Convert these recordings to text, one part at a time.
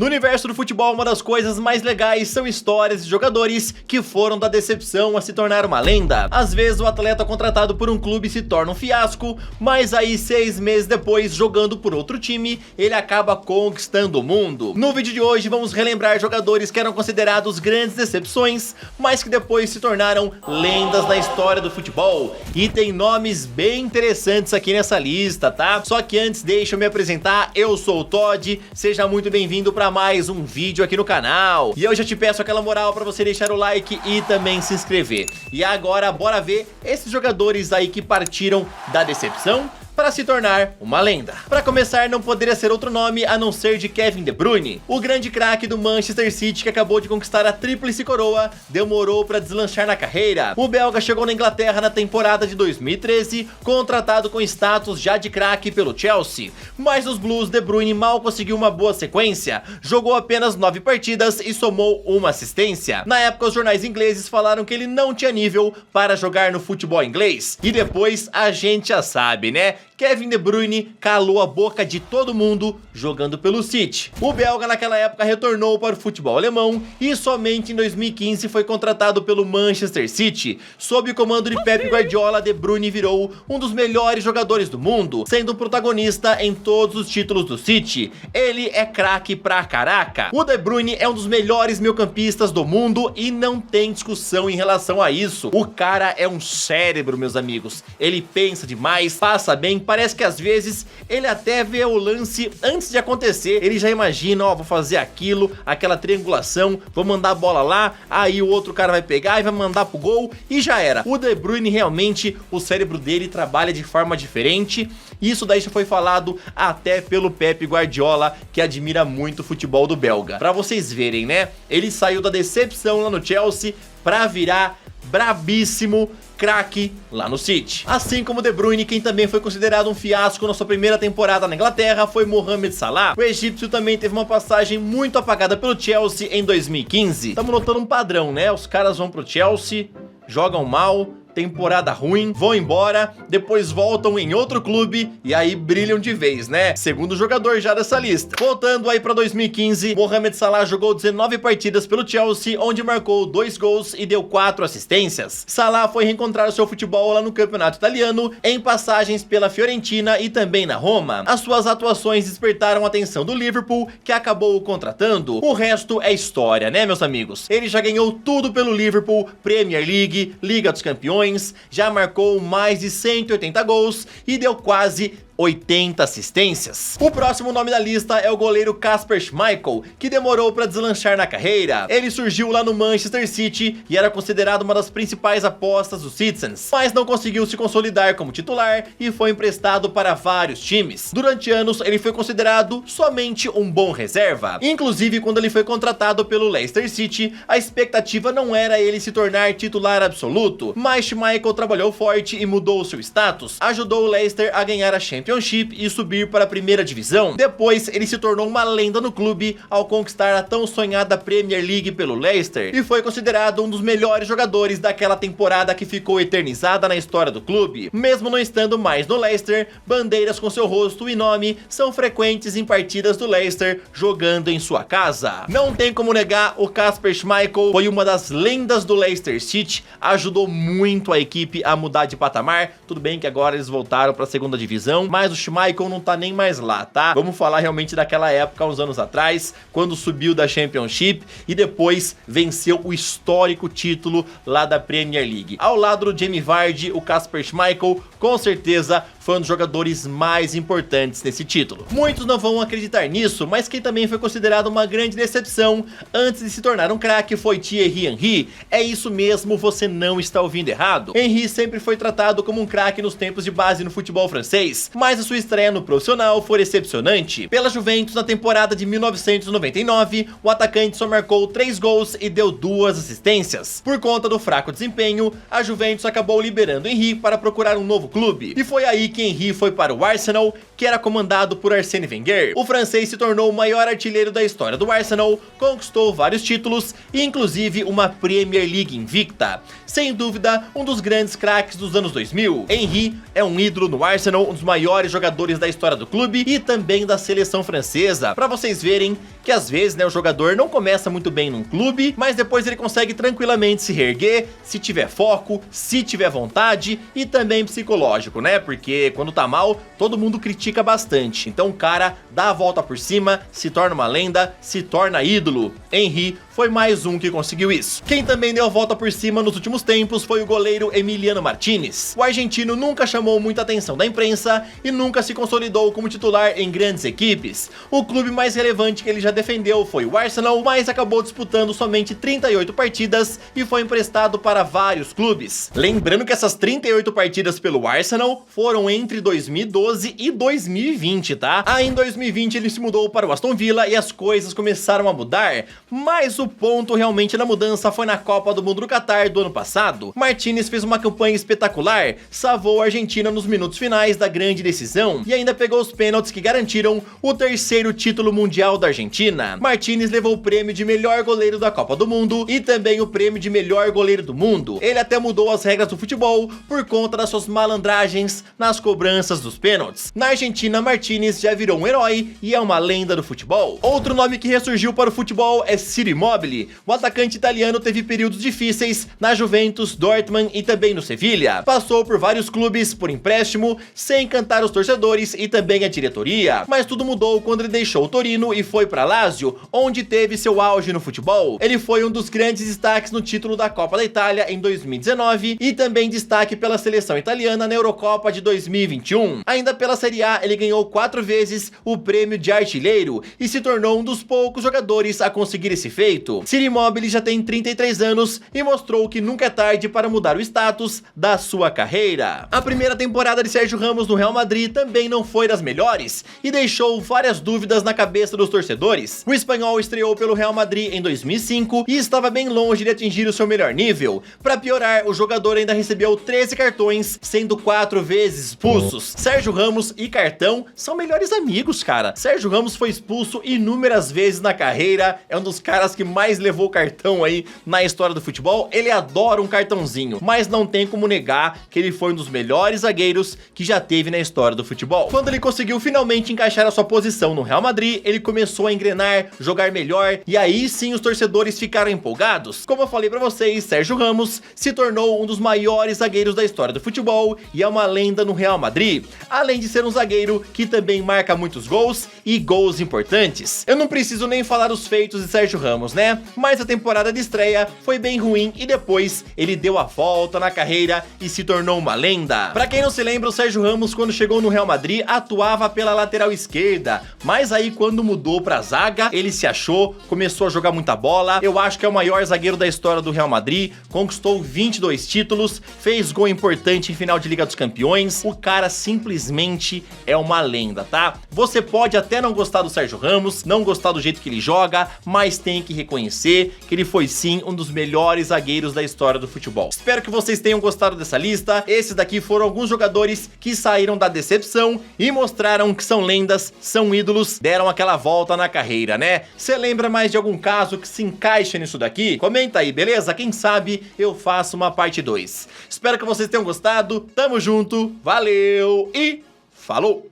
No universo do futebol, uma das coisas mais legais são histórias de jogadores que foram da decepção a se tornar uma lenda. Às vezes o atleta contratado por um clube se torna um fiasco, mas aí 6 meses depois, jogando por outro time, ele acaba conquistando o mundo. No vídeo de hoje vamos relembrar jogadores que eram considerados grandes decepções, mas que depois se tornaram lendas na história do futebol. E tem nomes bem interessantes aqui nessa lista, tá? Só que antes deixa eu me apresentar, eu sou o Todd, seja muito bem-vindo para mais um vídeo aqui no canal. E eu já te peço aquela moral para você deixar o like e também se inscrever. E agora bora ver esses jogadores aí que partiram da decepção para se tornar uma lenda. Para começar, não poderia ser outro nome a não ser de Kevin De Bruyne. O grande craque do Manchester City que acabou de conquistar a tríplice coroa demorou para deslanchar na carreira. O belga chegou na Inglaterra na temporada de 2013, contratado com status já de craque pelo Chelsea. Mas nos Blues, De Bruyne mal conseguiu uma boa sequência, jogou apenas 9 partidas e somou uma assistência. Na época, os jornais ingleses falaram que ele não tinha nível para jogar no futebol inglês. E depois a gente já sabe, né? Kevin De Bruyne calou a boca de todo mundo jogando pelo City. O belga naquela época retornou para o futebol alemão e somente em 2015 foi contratado pelo Manchester City. Sob o comando de Pep Guardiola, De Bruyne virou um dos melhores jogadores do mundo, sendo um protagonista em todos os títulos do City. Ele é craque pra caraca. O De Bruyne é um dos melhores meio-campistas do mundo e não tem discussão em relação a isso. O cara é um cérebro, meus amigos. Ele pensa demais, passa bem, parece que às vezes ele até vê o lance antes de acontecer, ele já imagina, ó, vou fazer aquilo, aquela triangulação, vou mandar a bola lá, aí o outro cara vai pegar e vai mandar pro gol e já era. O De Bruyne realmente, o cérebro dele trabalha de forma diferente, isso daí já foi falado até pelo Pep Guardiola, que admira muito o futebol do belga. Pra vocês verem, né, ele saiu da decepção lá no Chelsea pra virar brabíssimo craque lá no City. Assim como De Bruyne, quem também foi considerado um fiasco na sua primeira temporada na Inglaterra foi Mohamed Salah. O egípcio também teve uma passagem muito apagada pelo Chelsea em 2015. Estamos notando um padrão, né? Os caras vão pro Chelsea, jogam mal, temporada ruim, vão embora, depois voltam em outro clube e aí brilham de vez, né? Segundo jogador já dessa lista. Voltando aí pra 2015, Mohamed Salah jogou 19 partidas pelo Chelsea, onde marcou 2 gols e deu 4 assistências. Salah foi reencontrar o seu futebol lá no campeonato italiano, em passagens pela Fiorentina e também na Roma. As suas atuações despertaram a atenção do Liverpool, que acabou o contratando. O resto é história, né, meus amigos? Ele já ganhou tudo pelo Liverpool, Premier League, Liga dos Campeões, já marcou mais de 180 gols e deu quase 80 assistências. O próximo nome da lista é o goleiro Kasper Schmeichel, que demorou para deslanchar na carreira. Ele surgiu lá no Manchester City e era considerado uma das principais apostas dos Citizens, mas não conseguiu se consolidar como titular e foi emprestado para vários times. Durante anos ele foi considerado somente um bom reserva. Inclusive, quando ele foi contratado pelo Leicester City, a expectativa não era ele se tornar titular absoluto, mas Schmeichel trabalhou forte e mudou seu status, ajudou o Leicester a ganhar a Championship e subir para a primeira divisão. Depois ele se tornou uma lenda no clube ao conquistar a tão sonhada Premier League pelo Leicester e foi considerado um dos melhores jogadores daquela temporada que ficou eternizada na história do clube. Mesmo não estando mais no Leicester, bandeiras com seu rosto e nome são frequentes em partidas do Leicester jogando em sua casa. Não tem como negar, o Kasper Schmeichel foi uma das lendas do Leicester City, ajudou muito a equipe a mudar de patamar. Tudo bem que agora eles voltaram para a segunda divisão, mas o Schmeichel não tá nem mais lá, tá? Vamos falar realmente daquela época, uns anos atrás, quando subiu da Championship e depois venceu o histórico título lá da Premier League. Ao lado do Jamie Vardy, o Kasper Schmeichel, com certeza, foi um dos jogadores mais importantes nesse título. Muitos não vão acreditar nisso, mas quem também foi considerado uma grande decepção antes de se tornar um craque foi Thierry Henry. É isso mesmo, você não está ouvindo errado. Henry sempre foi tratado como um craque nos tempos de base no futebol francês, mas a sua estreia no profissional foi decepcionante. Pela Juventus, na temporada de 1999, o atacante só marcou 3 gols e deu 2 assistências. Por conta do fraco desempenho, a Juventus acabou liberando Henry para procurar um novo clube, e foi aí que Henry foi para o Arsenal, que era comandado por Arsène Wenger. O francês se tornou o maior artilheiro da história do Arsenal, conquistou vários títulos e inclusive uma Premier League invicta. Sem dúvida, um dos grandes craques dos anos 2000. Henry é um ídolo no Arsenal, um dos maiores jogadores da história do clube e também da seleção francesa. Pra vocês verem que às vezes, né, o jogador não começa muito bem num clube, mas depois ele consegue tranquilamente se reerguer, se tiver foco, se tiver vontade e também psicológico, né? Porque quando tá mal, todo mundo critica bastante. Então o cara dá a volta por cima, se torna uma lenda, se torna ídolo. Henry foi mais um que conseguiu isso. Quem também deu a volta por cima nos últimos tempos foi o goleiro Emiliano Martínez. O argentino nunca chamou muita atenção da imprensa e nunca se consolidou como titular em grandes equipes. O clube mais relevante que ele já defendeu foi o Arsenal, mas acabou disputando somente 38 partidas e foi emprestado para vários clubes. Lembrando que essas 38 partidas pelo Arsenal foram entre 2012 e 2020, tá? Aí em 2020 ele se mudou para o Aston Villa e as coisas começaram a mudar, mas o ponto realmente da mudança foi na Copa do Mundo do Catar do ano passado. Martínez fez uma campanha espetacular, salvou a Argentina nos minutos finais da grande decisão e ainda pegou os pênaltis que garantiram o terceiro título mundial da Argentina. Martínez levou o prêmio de melhor goleiro da Copa do Mundo e também o prêmio de melhor goleiro do mundo. Ele até mudou as regras do futebol por conta das suas malandragens nas cobranças dos pênaltis. Na Argentina, Martínez já virou um herói e é uma lenda do futebol. Outro nome que ressurgiu para o futebol é Ciro Immobile. O atacante italiano teve períodos difíceis na Juventus, Dortmund e também no Sevilha. Passou por vários clubes por empréstimo, sem encantar os torcedores e também a diretoria. Mas tudo mudou quando ele deixou o Torino e foi para Lazio, onde teve seu auge no futebol. Ele foi um dos grandes destaques no título da Copa da Itália em 2019 e também destaque pela seleção italiana na Eurocopa de 2021. Ainda pela Série A, ele ganhou 4 vezes o prêmio de artilheiro e se tornou um dos poucos jogadores a conseguir esse feito. Ciro Immobile já tem 33 anos e mostrou que nunca é tarde para mudar o status da sua carreira. A primeira temporada de Sérgio Ramos no Real Madrid também não foi das melhores e deixou várias dúvidas na cabeça dos torcedores. O espanhol estreou pelo Real Madrid em 2005 e estava bem longe de atingir o seu melhor nível. Para piorar, o jogador ainda recebeu 13 cartões, sendo 4 vezes expulsos. Sérgio Ramos e cartão são melhores amigos, cara. Sérgio Ramos foi expulso inúmeras vezes na carreira, é um dos caras que mais levou cartão aí na história do futebol. Ele adora um cartãozinho, mas não tem como negar que ele foi um dos melhores zagueiros que já teve na história do futebol. Quando ele conseguiu finalmente encaixar a sua posição no Real Madrid, ele começou a engrenar, jogar melhor e aí sim os torcedores ficaram empolgados. Como eu falei pra vocês, Sérgio Ramos se tornou um dos maiores zagueiros da história do futebol e é uma lenda no Real Madrid, além de ser um zagueiro que também marca muitos gols e gols importantes. Eu não preciso nem falar dos feitos de Sérgio Ramos, né? Mas a temporada de estreia foi bem ruim e depois ele deu a volta na carreira e se tornou uma lenda. Pra quem não se lembra, o Sérgio Ramos, quando chegou no Real Madrid, atuava pela lateral esquerda, mas aí quando mudou pra zaga, ele se achou, começou a jogar muita bola. Eu acho que é o maior zagueiro da história do Real Madrid, conquistou 22 títulos, fez gol importante em final de Liga dos Campeões. O cara simplesmente é uma lenda, tá? Você pode até não gostar do Sérgio Ramos, não gostar do jeito que ele joga, mas tem que reconhecer que ele foi sim um dos melhores zagueiros da história do futebol. Espero que vocês tenham gostado dessa lista. Esses daqui foram alguns jogadores que saíram da decepção e mostraram que são lendas, são ídolos, deram aquela volta na carreira, né? Você lembra mais de algum caso que se encaixa nisso daqui? Comenta aí, beleza? Quem sabe eu faço uma parte 2. Espero que vocês tenham gostado. Tamo junto, valeu e falou!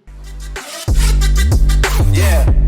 Yeah.